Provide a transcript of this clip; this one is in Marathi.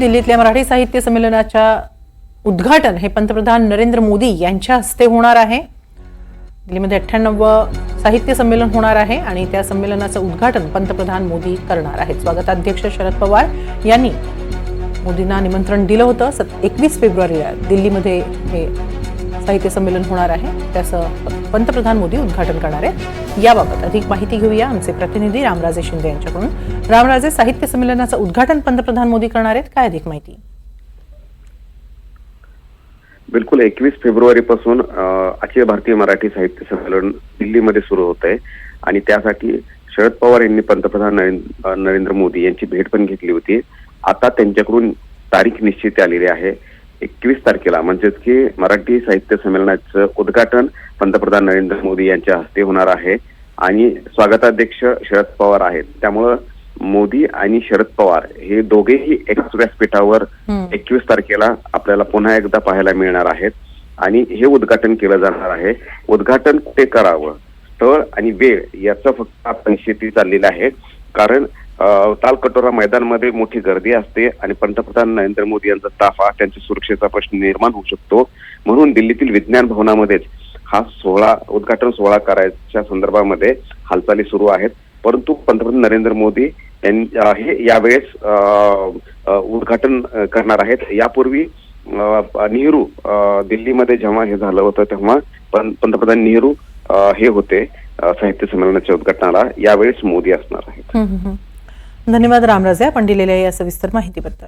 दिल्लीतल्या मराठी साहित्य संमेलनाच्या उद्घाटन हे पंतप्रधान नरेंद्र मोदी यांच्या हस्ते होणार आहे। दिल्लीमध्ये 98वे साहित्य संमेलन होणार आहे आणि त्या संमेलनाचं उद्घाटन पंतप्रधान मोदी करणार आहेत। स्वागताध्यक्ष शरद पवार यांनी मोदींना निमंत्रण दिलं होतं। 21 फेब्रुवारीला दिल्लीमध्ये हे साहित्य संमेलन होणार आहे, त्याचं पंतप्रधान मोदी उद्घाटन करणार आहेत। याबाबत अधिक माहिती घेऊया आमचे प्रतिनिधी रामराजे शिंदे यांच्याकडून। रामराजे, साहित्य संमेलनाचं उद्घाटन पंतप्रधान मोदी करणार आहेत, काय अधिक माहिती? बिलकुल 21 फेब्रुवारी पासून अखिल भारतीय मराठी साहित्य संमेलन दिल्लीमध्ये सुरू होत आहे आणि त्यासाठी शरद पवार यांनी पंतप्रधान नरेंद्र मोदी यांची भेट पण घेतली होती। आता त्यांच्याकडून तारीख निश्चित आलेली आहे 21 तारखेला, म्हणजेच की मराठी साहित्य संमेलनाचं उद्घाटन पंतप्रधान नरेंद्र मोदी यांच्या हस्ते होणार आहे आणि स्वागताध्यक्ष शरद पवार आहेत। त्यामुळे मोदी आणि शरद पवार हे दोघेही एकाच व्यासपीठावर 21 तारखेला आपल्याला पुन्हा एकदा पाहायला मिळणार आहेत आणि हे उद्घाटन केलं जाणार आहे। उद्घाटन कुठे करावं, स्थळ आणि वेळ याचं फक्त आपण निश्चिती चाललेली आहे, कारण तालकटोरा मैदानमध्ये मोठी गर्दी असते आणि पंतप्रधान नरेंद्र मोदी यांचा ताफा त्यांच्या सुरक्षेचा प्रश्न निर्माण होऊ शकतो। म्हणून दिल्लीतील विज्ञान भवनामध्येच हा उद्घाटन सोहळा करायच्या संदर्भामध्ये हालचाली सुरू आहेत। परंतु पंतप्रधान नरेंद्र मोदी हे यावेळेस उद्घाटन करणार आहेत। यापूर्वी नेहरू दिल्लीमध्ये जेव्हा हे झालं होतं तेव्हा पंतप्रधान नेहरू हे होते साहित्य संमेलनाच्या उद्घाटनाला, यावेळेस मोदी असणार आहेत। धन्यवाद रामराजे, आपण दिलेल्या या सविस्तर माहितीबद्दल।